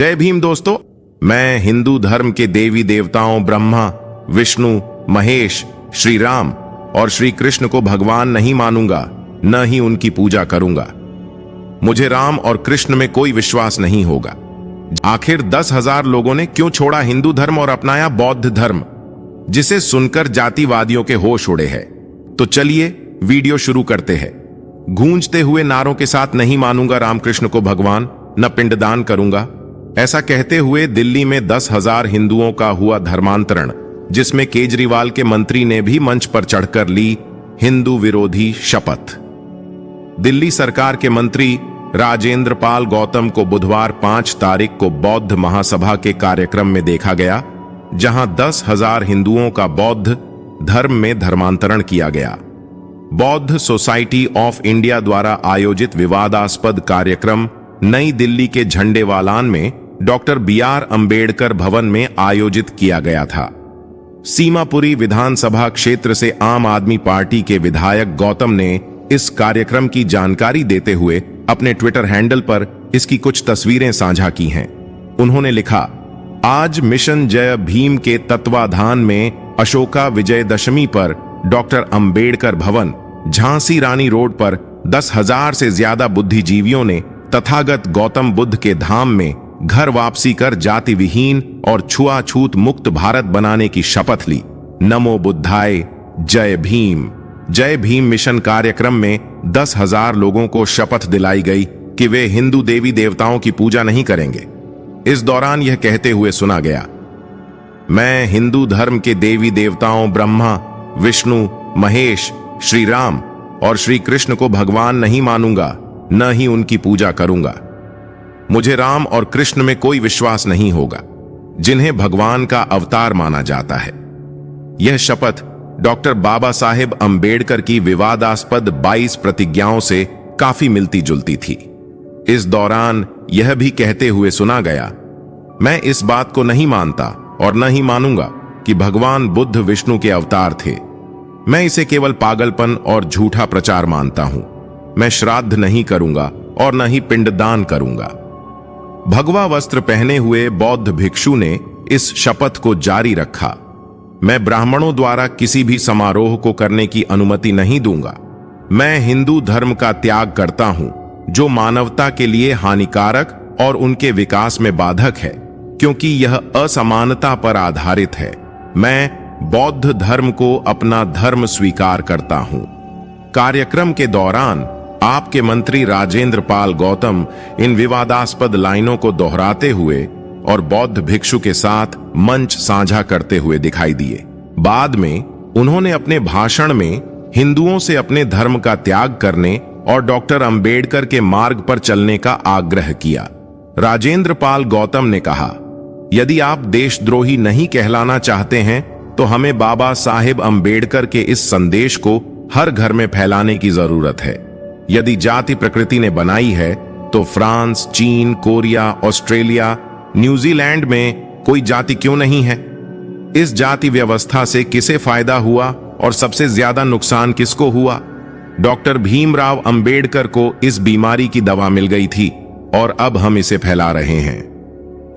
जय भीम दोस्तों। मैं हिंदू धर्म के देवी देवताओं ब्रह्मा, विष्णु, महेश, श्री राम और श्री कृष्ण को भगवान नहीं मानूंगा, न ही उनकी पूजा करूंगा। मुझे राम और कृष्ण में कोई विश्वास नहीं होगा। आखिर 10,000 लोगों ने क्यों छोड़ा हिंदू धर्म और अपनाया बौद्ध धर्म, जिसे सुनकर जातिवादियों के होश उड़े हैं। तो चलिए वीडियो शुरू करते हैं। गूंजते हुए नारों के साथ नहीं मानूंगा रामकृष्ण को भगवान, न पिंडदान करूंगा, ऐसा कहते हुए दिल्ली में 10,000 हिंदुओं का हुआ धर्मांतरण, जिसमें केजरीवाल के मंत्री ने भी मंच पर चढ़कर ली हिंदू विरोधी शपथ। दिल्ली सरकार के मंत्री राजेंद्र पाल गौतम को बुधवार 5 तारीख को बौद्ध महासभा के कार्यक्रम में देखा गया, जहां 10,000 हिंदुओं का बौद्ध धर्म में धर्मांतरण किया गया। बौद्ध सोसाइटी ऑफ इंडिया द्वारा आयोजित विवादास्पद कार्यक्रम नई दिल्ली के झंडेवालान में डॉक्टर BR अंबेडकर भवन में आयोजित किया गया था। सीमापुरी विधानसभा क्षेत्र से आम आदमी पार्टी के विधायक गौतम ने इस कार्यक्रम की जानकारी देते हुए अपने ट्विटर हैंडल पर इसकी कुछ तस्वीरें साझा की हैं। उन्होंने लिखा, आज मिशन जय भीम के तत्वाधान में अशोका विजयदशमी पर डॉक्टर अंबेडकर भवन, झांसी रानी रोड पर 10,000 से ज्यादा बुद्धिजीवियों ने तथागत गौतम बुद्ध के धाम में घर वापसी कर जाति विहीन और छुआछूत मुक्त भारत बनाने की शपथ ली। नमो बुद्धाय, जय भीम। जय भीम मिशन कार्यक्रम में 10,000 लोगों को शपथ दिलाई गई कि वे हिंदू देवी देवताओं की पूजा नहीं करेंगे। इस दौरान यह कहते हुए सुना गया, मैं हिंदू धर्म के देवी देवताओं ब्रह्मा, विष्णु, महेश, श्री राम और श्री कृष्ण को भगवान नहीं मानूंगा, न ही उनकी पूजा करूंगा। मुझे राम और कृष्ण में कोई विश्वास नहीं होगा, जिन्हें भगवान का अवतार माना जाता है। यह शपथ डॉक्टर बाबा साहेब अंबेडकर की विवादास्पद 22 प्रतिज्ञाओं से काफी मिलती जुलती थी। इस दौरान यह भी कहते हुए सुना गया, मैं इस बात को नहीं मानता और न ही मानूंगा कि भगवान बुद्ध विष्णु के अवतार थे। मैं इसे केवल पागलपन और झूठा प्रचार मानता हूं। मैं श्राद्ध नहीं करूंगा और न ही पिंडदान करूंगा। भगवा वस्त्र पहने हुए बौद्ध भिक्षु ने इस शपथ को जारी रखा, मैं ब्राह्मणों द्वारा किसी भी समारोह को करने की अनुमति नहीं दूंगा। मैं हिंदू धर्म का त्याग करता हूं, जो मानवता के लिए हानिकारक और उनके विकास में बाधक है, क्योंकि यह असमानता पर आधारित है। मैं बौद्ध धर्म को अपना धर्म स्वीकार करता हूं। कार्यक्रम के दौरान आपके मंत्री राजेंद्र पाल गौतम इन विवादास्पद लाइनों को दोहराते हुए और बौद्ध भिक्षु के साथ मंच साझा करते हुए दिखाई दिए। बाद में उन्होंने अपने भाषण में हिंदुओं से अपने धर्म का त्याग करने और डॉक्टर अंबेडकर के मार्ग पर चलने का आग्रह किया। राजेंद्र पाल गौतम ने कहा, यदि आप देशद्रोही नहीं कहलाना चाहते हैं तो हमें बाबा साहेब अंबेडकर के इस संदेश को हर घर में फैलाने की जरूरत है। यदि जाति प्रकृति ने बनाई है तो फ्रांस, चीन, कोरिया, ऑस्ट्रेलिया, न्यूजीलैंड में कोई जाति क्यों नहीं है? इस जाति व्यवस्था से किसे फायदा हुआ और सबसे ज्यादा नुकसान किसको हुआ? डॉक्टर भीमराव अंबेडकर को इस बीमारी की दवा मिल गई थी और अब हम इसे फैला रहे हैं।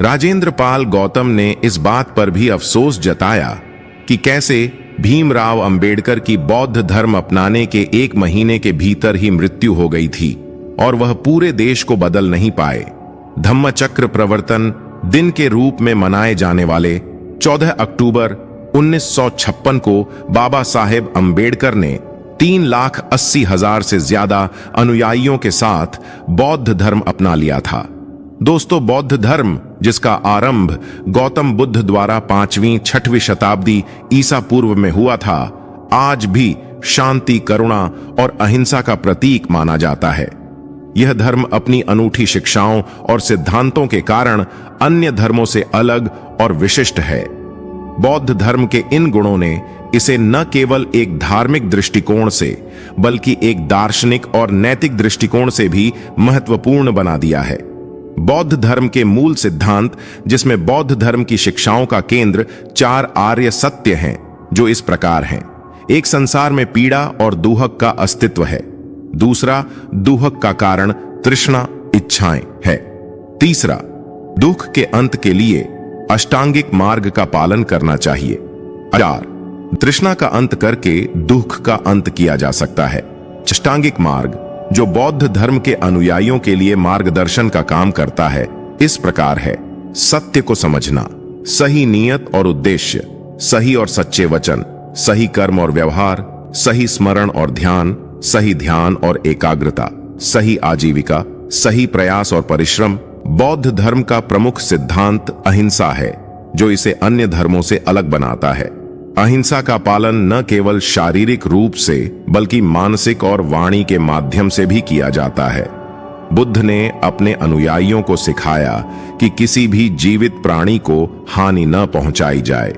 राजेंद्र पाल गौतम ने इस बात पर भी अफसोस जताया कि कैसे भीमराव अंबेडकर की बौद्ध धर्म अपनाने के 1 महीने के भीतर ही मृत्यु हो गई थी और वह पूरे देश को बदल नहीं पाए। धम्मचक्र प्रवर्तन दिन के रूप में मनाए जाने वाले 14 अक्टूबर 1956 को बाबा साहेब अंबेडकर ने 3,80,000 से ज्यादा अनुयायियों के साथ बौद्ध धर्म अपना लिया था। दोस्तों, बौद्ध धर्म, जिसका आरंभ गौतम बुद्ध द्वारा 5वीं-6वीं शताब्दी ईसा पूर्व में हुआ था, आज भी शांति, करुणा और अहिंसा का प्रतीक माना जाता है। यह धर्म अपनी अनूठी शिक्षाओं और सिद्धांतों के कारण अन्य धर्मों से अलग और विशिष्ट है। बौद्ध धर्म के इन गुणों ने इसे न केवल एक धार्मिक दृष्टिकोण से बल्कि एक दार्शनिक और नैतिक दृष्टिकोण से भी महत्वपूर्ण बना दिया है। बौद्ध धर्म के मूल सिद्धांत, जिसमें बौद्ध धर्म की शिक्षाओं का केंद्र 4 आर्य सत्य हैं, जो इस प्रकार हैं। एक, संसार में पीड़ा और दुहक का अस्तित्व है। दूसरा, दुहक का कारण तृष्णा, इच्छाएं है। तीसरा, दुख के अंत के लिए अष्टांगिक मार्ग का पालन करना चाहिए। 4. तृष्णा का अंत करके दुख का अंत किया जा सकता है। अष्टांगिक मार्ग जो बौद्ध धर्म के अनुयायियों के लिए मार्गदर्शन का काम करता है इस प्रकार है: सत्य को समझना, सही नियत और उद्देश्य, सही और सच्चे वचन, सही कर्म और व्यवहार, सही स्मरण और ध्यान, सही ध्यान और एकाग्रता, सही आजीविका, सही प्रयास और परिश्रम। बौद्ध धर्म का प्रमुख सिद्धांत अहिंसा है, जो इसे अन्य धर्मों से अलग बनाता है। अहिंसा का पालन न केवल शारीरिक रूप से बल्कि मानसिक और वाणी के माध्यम से भी किया जाता है। बुद्ध ने अपने अनुयायियों को सिखाया कि किसी भी जीवित प्राणी को हानि न पहुंचाई जाए।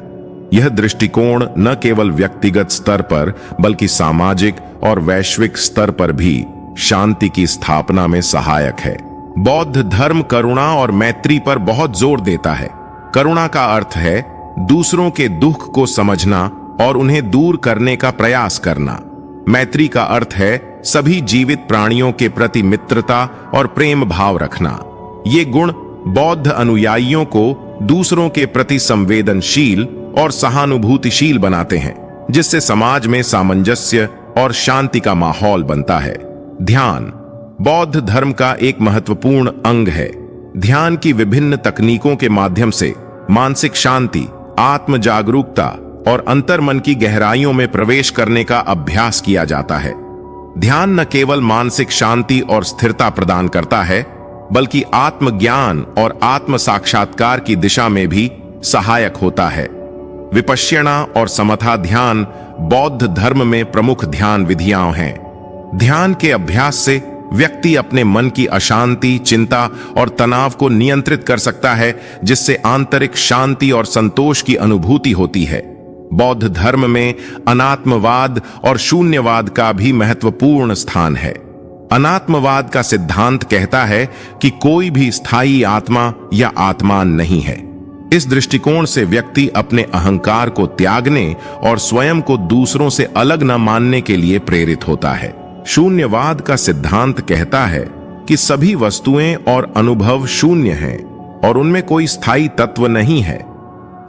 यह दृष्टिकोण न केवल व्यक्तिगत स्तर पर बल्कि सामाजिक और वैश्विक स्तर पर भी शांति की स्थापना में सहायक है। बौद्ध धर्म करुणा और मैत्री पर बहुत जोर देता है। करुणा का अर्थ है दूसरों के दुख को समझना और उन्हें दूर करने का प्रयास करना। मैत्री का अर्थ है सभी जीवित प्राणियों के प्रति मित्रता और प्रेम भाव रखना। ये गुण बौद्ध अनुयायियों को दूसरों के प्रति संवेदनशील और सहानुभूतिशील बनाते हैं, जिससे समाज में सामंजस्य और शांति का माहौल बनता है। ध्यान बौद्ध धर्म का एक महत्वपूर्ण अंग है। ध्यान की विभिन्न तकनीकों के माध्यम से मानसिक शांति, आत्म जागरूकता और अंतर्मन की गहराइयों में प्रवेश करने का अभ्यास किया जाता है। ध्यान न केवल मानसिक शांति और स्थिरता प्रदान करता है, बल्कि आत्मज्ञान और आत्म साक्षात्कार की दिशा में भी सहायक होता है। विपश्यना और समथा ध्यान बौद्ध धर्म में प्रमुख ध्यान विधियां हैं। ध्यान के अभ्यास से व्यक्ति अपने मन की अशांति, चिंता और तनाव को नियंत्रित कर सकता है, जिससे आंतरिक शांति और संतोष की अनुभूति होती है। बौद्ध धर्म में अनात्मवाद और शून्यवाद का भी महत्वपूर्ण स्थान है। अनात्मवाद का सिद्धांत कहता है कि कोई भी स्थायी आत्मा या आत्मान नहीं है। इस दृष्टिकोण से व्यक्ति अपने अहंकार को त्यागने और स्वयं को दूसरों से अलग न मानने के लिए प्रेरित होता है। शून्यवाद का सिद्धांत कहता है कि सभी वस्तुएं और अनुभव शून्य हैं और उनमें कोई स्थायी तत्व नहीं है।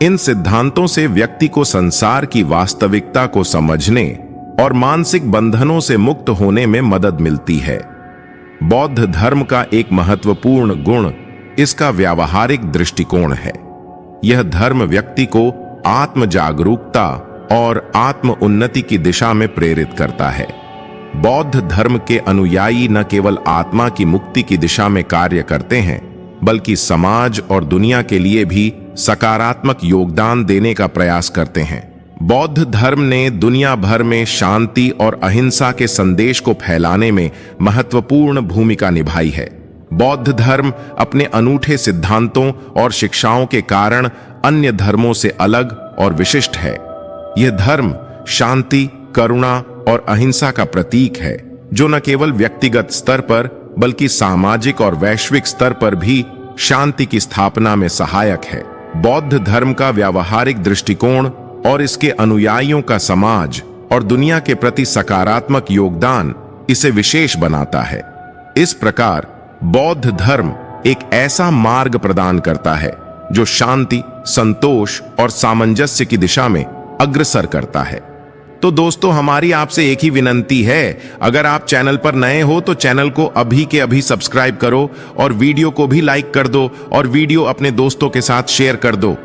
इन सिद्धांतों से व्यक्ति को संसार की वास्तविकता को समझने और मानसिक बंधनों से मुक्त होने में मदद मिलती है। बौद्ध धर्म का एक महत्वपूर्ण गुण इसका व्यावहारिक दृष्टिकोण है। यह धर्म व्यक्ति को आत्म जागरूकता और आत्म उन्नति की दिशा में प्रेरित करता है। बौद्ध धर्म के अनुयायी न केवल आत्मा की मुक्ति की दिशा में कार्य करते हैं, बल्कि समाज और दुनिया के लिए भी सकारात्मक योगदान देने का प्रयास करते हैं। बौद्ध धर्म ने दुनिया भर में शांति और अहिंसा के संदेश को फैलाने में महत्वपूर्ण भूमिका निभाई है। बौद्ध धर्म अपने अनूठे सिद्धांतों और शिक्षाओं के कारण अन्य धर्मों से अलग और विशिष्ट है। यह धर्म शांति, करुणा और अहिंसा का प्रतीक है, जो न केवल व्यक्तिगत स्तर पर बल्कि सामाजिक और वैश्विक स्तर पर भी शांति की स्थापना में सहायक है। बौद्ध धर्म का व्यावहारिक दृष्टिकोण और इसके अनुयायियों का समाज और दुनिया के प्रति सकारात्मक योगदान इसे विशेष बनाता है। इस प्रकार बौद्ध धर्म एक ऐसा मार्ग प्रदान करता है जो शांति, संतोष और सामंजस्य की दिशा में अग्रसर करता है। तो दोस्तों, हमारी आपसे एक ही विनंती है, अगर आप चैनल पर नए हो तो चैनल को अभी के अभी सब्सक्राइब करो और वीडियो को भी लाइक कर दो और वीडियो अपने दोस्तों के साथ शेयर कर दो।